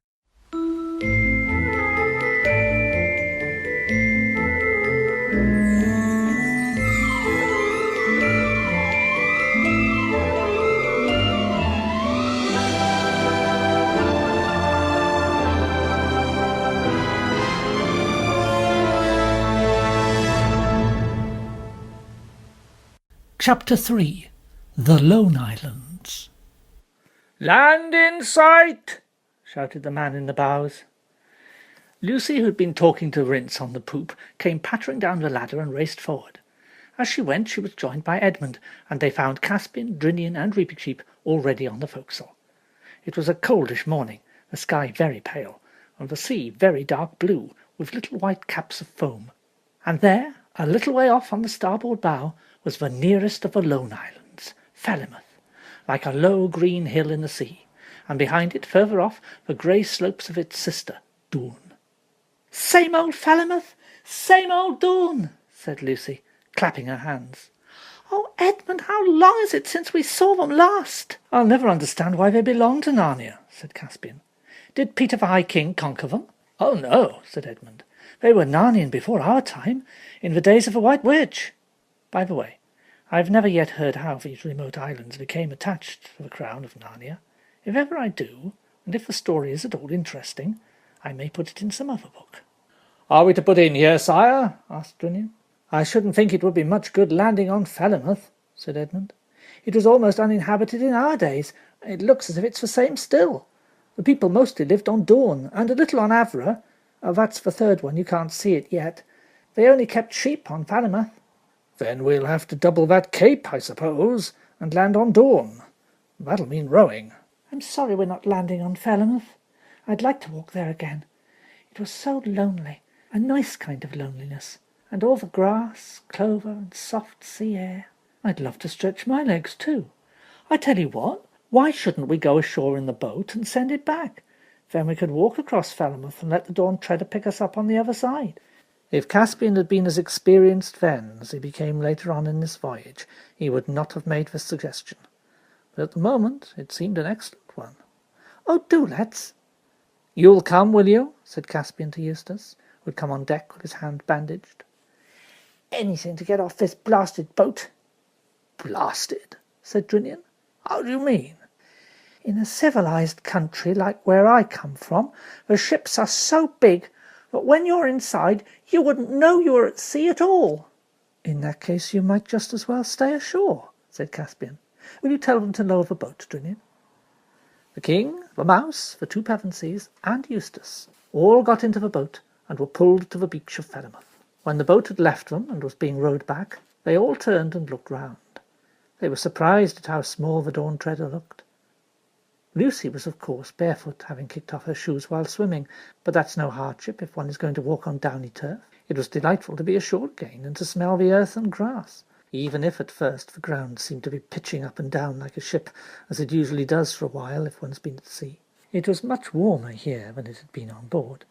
Chapter 3. The Lone Islands. "Land in sight!" shouted the man in the bows. Lucy, who had been talking to Rince on the poop, came pattering down the ladder and raced forward. As she went, she was joined by Edmund, and they found Caspian, Drinian, and Reepicheep already on the forecastle. It was a coldish morning, the sky very pale, and the sea very dark blue, with little white caps of foam. And there, a little way off on the starboard bow, was the nearest of the lone islands, Falmouth, like a low green hill in the sea, and behind it, further off, the grey slopes of its sister, Doon. "Same old Falmouth, same old Doon," said Lucy, clapping her hands. "Oh, Edmund, how long is it since we saw them last?" "I'll never understand why they belong to Narnia," said Caspian. "Did Peter the High King conquer them?" "Oh, no," said Edmund. "They were Narnian before our time, in the days of the White Witch. By the way, I've never yet heard how these remote islands became attached to the crown of Narnia. If ever I do, and if the story is at all interesting, I may put it in some other book." "Are we to put in here, sire?" asked Drinian. "I shouldn't think it would be much good landing on Falmouth," said Edmund. "It was almost uninhabited in our days. It looks as if it's the same still. The people mostly lived on Dawn, and a little on Avra. That's the third one, you can't see it yet. They only kept sheep on Falmouth." "Then we'll have to double that cape, I suppose, and land on Dawn. That'll mean rowing." "I'm sorry we're not landing on Falmouth. I'd like to walk there again. It was so lonely, a nice kind of loneliness, and all the grass, clover, and soft sea air. I'd love to stretch my legs too. I tell you what, why shouldn't we go ashore in the boat and send it back? Then we could walk across Falmouth and let the Dawn Treader pick us up on the other side." If Caspian had been as experienced then as he became later on in this voyage, he would not have made the suggestion. But at the moment it seemed an excellent one. "Oh, do let's." "You'll come, will you?" said Caspian to Eustace, who had come on deck with his hand bandaged. "Anything to get off this blasted boat." "Blasted?" said Drinian. "How do you mean?" "In a civilized country like where I come from, the ships are so big that when you're inside you wouldn't know you were at sea at all." "In that case you might just as well stay ashore," said Caspian. "Will you tell them to lower the boat, Drinian?" The king, the mouse, the two Pevensies, and Eustace all got into the boat and were pulled to the beach of Falmouth. When the boat had left them and was being rowed back, they all turned and looked round. They were surprised at how small the Dawn Treader looked. Lucy was, of course, barefoot, having kicked off her shoes while swimming, but that's no hardship if one is going to walk on downy turf. It was delightful to be ashore again and to smell the earth and grass, even if at first the ground seemed to be pitching up and down like a ship, as it usually does for a while if one's been at sea. It was much warmer here than it had been on board,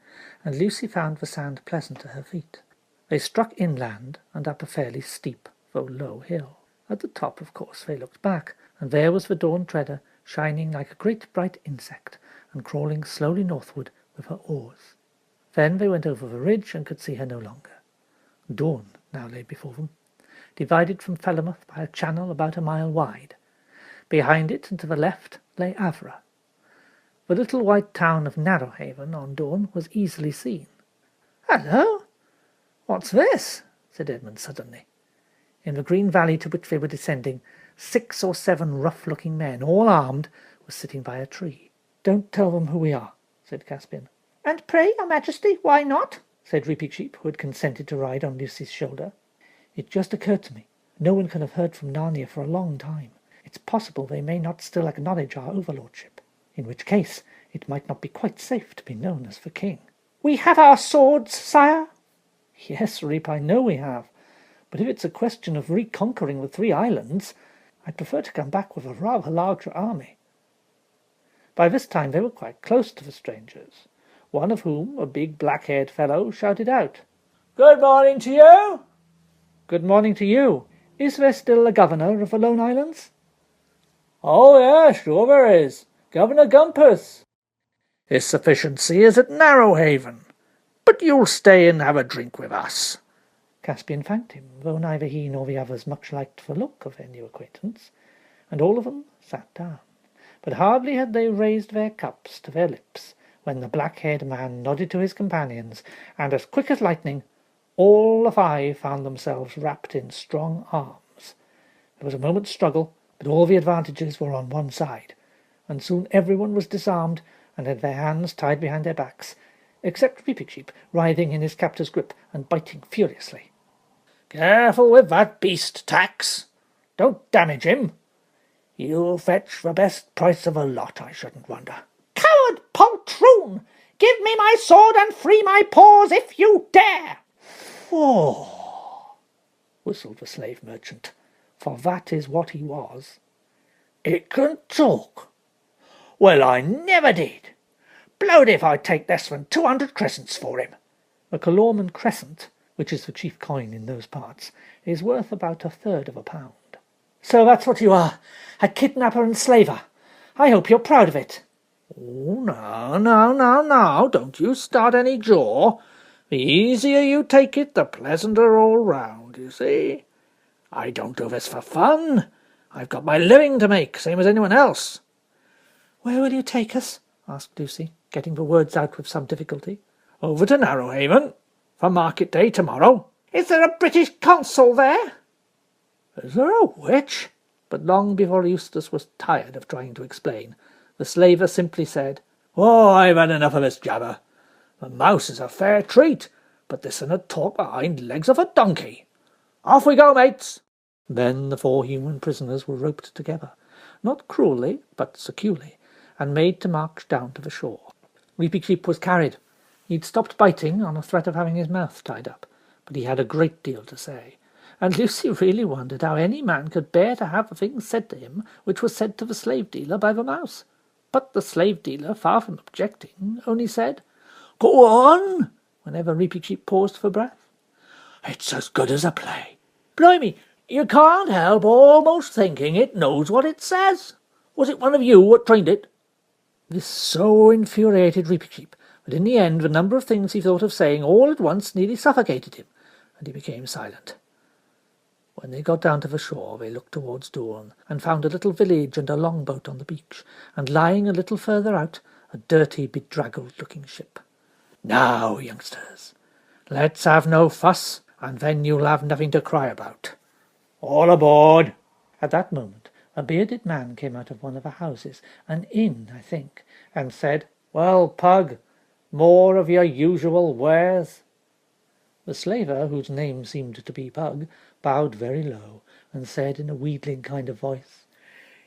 and Lucy found the sand pleasant to her feet. They struck inland and up a fairly steep, though low hill. At the top, of course, they looked back, and there was the Dawn Treader, shining like a great bright insect, and crawling slowly northward with her oars. Then they went over the ridge and could see her no longer. Dawn now lay before them, divided from Falmouth by a channel about a mile wide. Behind it and to the left lay Avra. The little white town of Narrowhaven on Dawn was easily seen. "Hello! What's this?" said Edmund suddenly. In the green valley to which they were descending, 6 or 7 rough-looking men, all armed, were sitting by a tree. "Don't tell them who we are," said Caspian. "And pray, your majesty, why not?" said Reaping Sheep, who had consented to ride on Lucy's shoulder. "It just occurred to me. No one can have heard from Narnia for a long time. It's possible they may not still acknowledge our overlordship, in which case it might not be quite safe to be known as the king." "We have our swords, sire." "Yes, Reap, I know we have. But if it's a question of reconquering the 3 islands, I'd prefer to come back with a rather larger army." By this time they were quite close to the strangers, one of whom, a big black-haired fellow, shouted out, "Good morning to you!" "Good morning to you. Is there still a governor of the Lone Islands?" "Oh, yeah, sure there is. Governor Gumpus. His sufficiency is at Narrowhaven, but you'll stay and have a drink with us." Caspian thanked him, though neither he nor the others much liked the look of their new acquaintance, and all of them sat down. But hardly had they raised their cups to their lips when the black-haired man nodded to his companions, and as quick as lightning, all the 5 found themselves wrapped in strong arms. There was a moment's struggle, but all the advantages were on one side, and soon everyone was disarmed and had their hands tied behind their backs, except Reaping Sheep, writhing in his captor's grip and biting furiously. "Careful with that beast, Tax. Don't damage him. You'll fetch the best price of a lot, I shouldn't wonder." "Coward poltroon! Give me my sword and free my paws if you dare. Oh, whistled the slave merchant, for that is what he was. It can talk. Well, I never did. Blowed if I'd take less than 200 crescents for him. A Calorman crescent, which is the chief coin in those parts, is worth about a third of a pound. So that's what you are, a kidnapper and slaver. I hope you're proud of it. Oh, no, don't you start any jaw. The easier you take it, the pleasanter all round, you see. I don't do this for fun. I've got my living to make, same as anyone else. Where will you take us? asked Lucy, getting the words out with some difficulty. Over to Narrowhaven, for market day tomorrow. Is there a British consul there? Is there a witch? But long before Eustace was tired of trying to explain, the slaver simply said, Oh, I've had enough of this jabber. The mouse is a fair treat, but this and a talk behind legs of a donkey. Off we go, mates. Then the 4 human prisoners were roped together, not cruelly, but securely, and made to march down to the shore. Reepicheep was carried. He'd stopped biting on a threat of having his mouth tied up, but he had a great deal to say, and Lucy really wondered how any man could bear to have the things said to him which was said to the slave-dealer by the mouse. But the slave-dealer, far from objecting, only said, Go on, whenever Reepicheep paused for breath. It's as good as a play. Blimey, you can't help almost thinking it knows what it says. Was it one of you what trained it? This so infuriated Reepicheep that in the end the number of things he thought of saying all at once nearly suffocated him, and he became silent. When they got down to the shore, they looked towards Doorn, and found a little village and a longboat on the beach, and lying a little further out, a dirty, bedraggled-looking ship. Now, youngsters, let's have no fuss, and then you'll have nothing to cry about. All aboard! At that moment, a bearded man came out of one of the houses, an inn, I think, and said, Well, Pug, more of your usual wares? The slaver, whose name seemed to be Pug, bowed very low, and said in a wheedling kind of voice,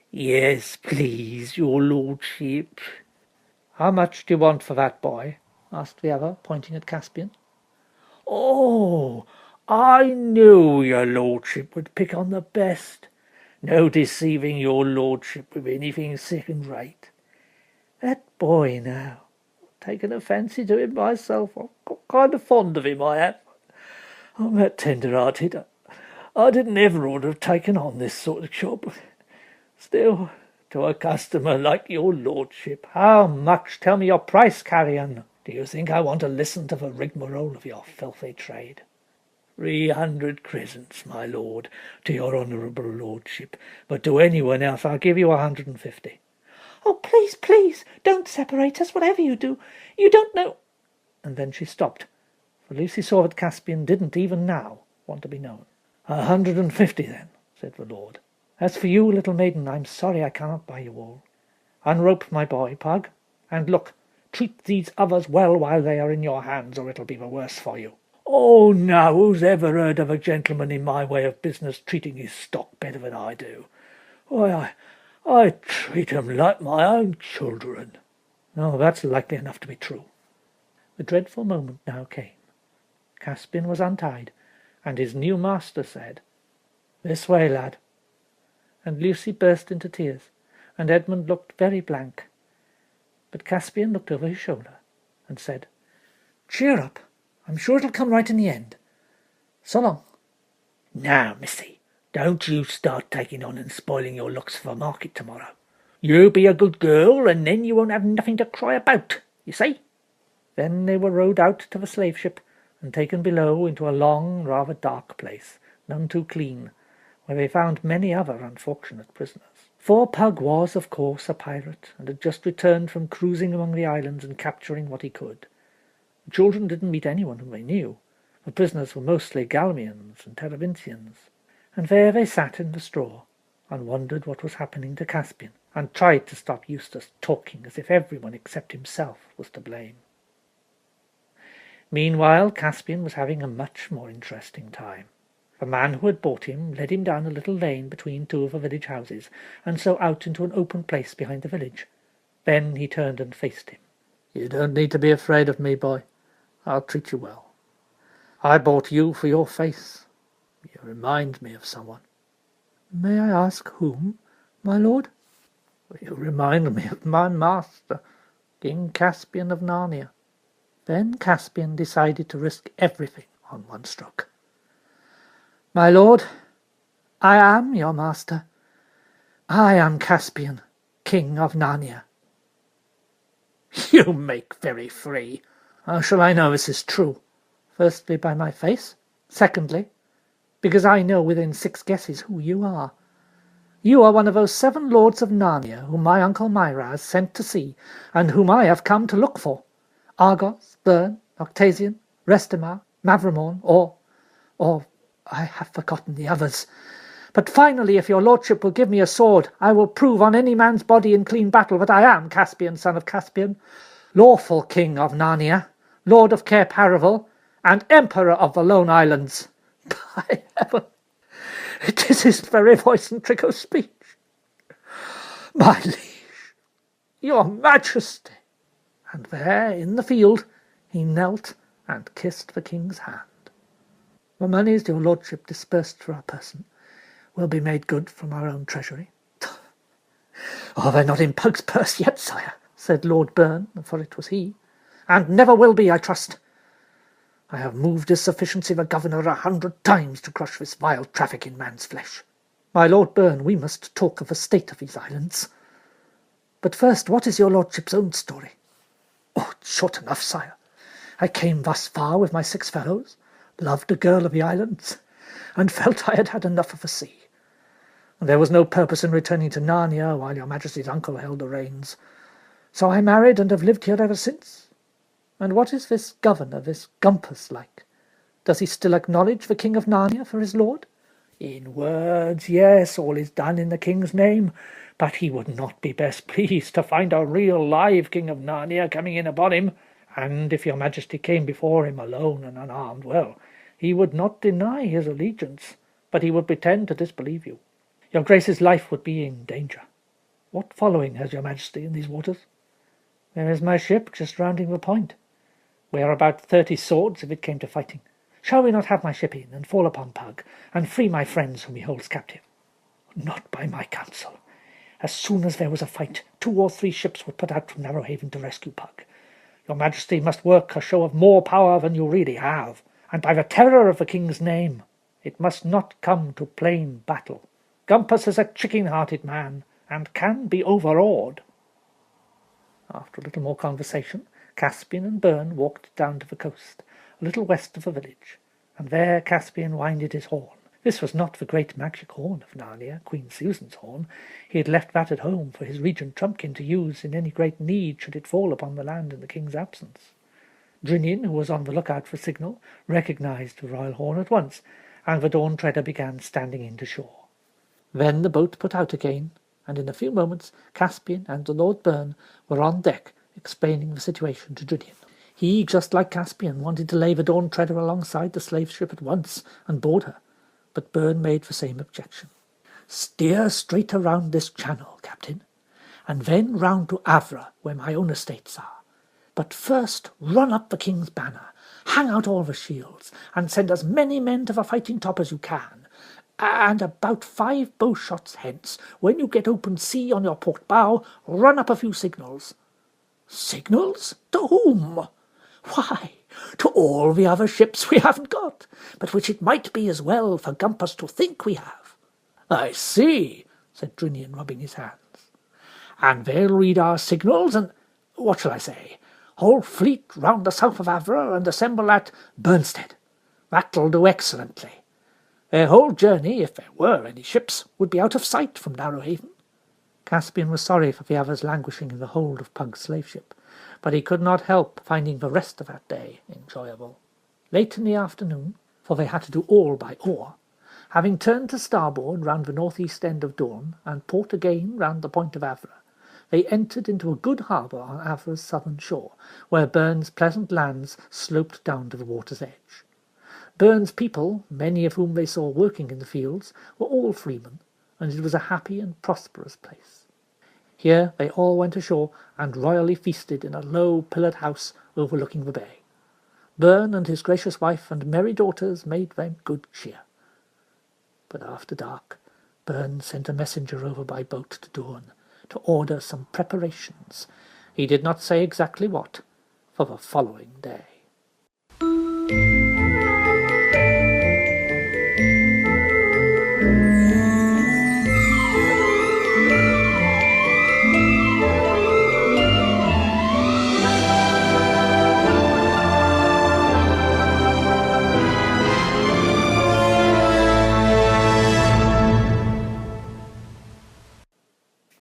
Yes, please, your lordship. How much do you want for that boy? asked the other, pointing at Caspian. Oh, I knew your lordship would pick on the best. No deceiving your lordship with anything second-rate. That boy, now. Taken a fancy to him myself. I've got kind of fond of him, I have. I'm that tender-hearted. I didn't ever ought to have taken on this sort of job. Still, to a customer like your lordship, how much? Tell me your price, carrion. Do you think I want to listen to the rigmarole of your filthy trade? 300 crescents, my lord, to your honourable lordship, but to anyone else I'll give you 150. Oh, please, don't separate us, whatever you do. You don't know... And then she stopped, for Lucy saw that Caspian didn't even now want to be known. 150, then, said the lord. As for you, little maiden, I'm sorry I cannot buy you all. Unrope my boy, Pug, and look, treat these others well while they are in your hands, or it'll be the worse for you. Oh, now, who's ever heard of a gentleman in my way of business treating his stock better than I do? Why, I treat 'em like my own children. No, that's likely enough to be true. The dreadful moment now came. Caspian was untied, and his new master said, This way, lad. And Lucy burst into tears, and Edmund looked very blank. But Caspian looked over his shoulder, and said, Cheer up. I'm sure it'll come right in the end. So long. Now, missy, don't you start taking on and spoiling your looks for market tomorrow. You be a good girl, and then you won't have nothing to cry about, you see. Then they were rowed out to the slave ship, and taken below into a long, rather dark place, none too clean, where they found many other unfortunate prisoners. For Pug was, of course, a pirate, and had just returned from cruising among the islands and capturing what he could. The children didn't meet anyone whom they knew. The prisoners were mostly Galmians and Terabintians, and there they sat in the straw, and wondered what was happening to Caspian, and tried to stop Eustace talking as if everyone except himself was to blame. Meanwhile, Caspian was having a much more interesting time. The man who had bought him led him down a little lane between two of the village houses, and so out into an open place behind the village. Then he turned and faced him. You don't need to be afraid of me, boy. I'll treat you well. I bought you for your face. You remind me of someone. May I ask whom, my lord? You remind me of my master, King Caspian of Narnia. Then Caspian decided to risk everything on one stroke. My lord, I am your master. I am Caspian, King of Narnia. You make very free. How shall I know this is true? Firstly, by my face. Secondly, because I know within 6 guesses who you are. You are one of those 7 lords of Narnia whom my uncle Myraz sent to sea, and whom I have come to look for. Argos, Bern, Octasian, Restimar, Mavramorn, or I have forgotten the others. But finally, if your lordship will give me a sword, I will prove on any man's body in clean battle that I am Caspian, son of Caspian, lawful king of Narnia, lord of Cair Paravel, and emperor of the Lone Islands. By heaven, it is his very voice and trick of speech. My liege, your majesty. And there, in the field, he knelt and kissed the king's hand. The moneys your lordship dispersed for our person will be made good from our own treasury. Oh, they're not in Pug's purse yet, sire, said Lord Byrne, for it was he, and never will be, I trust. I have moved his sufficiency the governor 100 times to crush this vile traffic in man's flesh. My Lord Byrne, we must talk of the state of these islands. But first, what is your lordship's own story? Oh, it's short enough, sire. I came thus far with my 6 fellows, loved a girl of the islands, and felt I had had enough of the sea. And there was no purpose in returning to Narnia while your majesty's uncle held the reins. So I married and have lived here ever since. And what is this governor, this Gumpus, like? Does he still acknowledge the king of Narnia for his lord? In words, yes, all is done in the king's name, but he would not be best pleased to find a real live king of Narnia coming in upon him, and if your majesty came before him alone and unarmed, well, he would not deny his allegiance, but he would pretend to disbelieve you. Your grace's life would be in danger. What following has your majesty in these waters? There is my ship just rounding the point. We are about 30 swords if it came to fighting. Shall we not have my ship in and fall upon Pug, and free my friends whom he holds captive? Not by my counsel. As soon as there was a fight, 2 or 3 ships would put out from Narrowhaven to rescue Pug. Your majesty must work a show of more power than you really have, and by the terror of the king's name, it must not come to plain battle. Gumpus is a chicken-hearted man, and can be overawed. After a little more conversation, Caspian and Byrne walked down to the coast, a little west of the village, and there Caspian winded his horn. This was not the great magic horn of Narnia, Queen Susan's horn. He had left that at home for his regent Trumpkin to use in any great need should it fall upon the land in the king's absence. Drinian, who was on the lookout for a signal, recognized the royal horn at once, and the Dawn Treader began standing in to shore. Then the boat put out again, and in a few moments Caspian and the Lord Byrne were on deck explaining the situation to Drinian. He, just like Caspian, wanted to lay the Dawn Treader alongside the slave ship at once and board her, but Byrne made the same objection. "Steer straight around this channel, Captain, and then round to Avra, where my own estates are. But first run up the king's banner, hang out all the shields, and send as many men to the fighting top as you can. And about 5 bow-shots hence, when you get open sea on your port bow, run up a few signals." "Signals? To whom?" "Why, to all the other ships we haven't got, but which it might be as well for Gumpus to think we have." "I see," said Drinian, rubbing his hands. "And they'll read our signals, and, what shall I say, whole fleet round the south of Avra and assemble at Burnstead. That'll do excellently. Their whole journey, if there were any ships, would be out of sight from Narrowhaven." Caspian was sorry for the others languishing in the hold of Pug's slave ship, but he could not help finding the rest of that day enjoyable. Late in the afternoon, for they had to do all by oar, having turned to starboard round the north-east end of Dawn, and port again round the point of Avra, they entered into a good harbour on Avra's southern shore, where Byrne's pleasant lands sloped down to the water's edge. Byrne's people, many of whom they saw working in the fields, were all freemen, and it was a happy and prosperous place. Here they all went ashore and royally feasted in a low pillared house overlooking the bay. Byrne and his gracious wife and merry daughters made them good cheer. But after dark, Byrne sent a messenger over by boat to Doorn to order some preparations, he did not say exactly what, for the following day.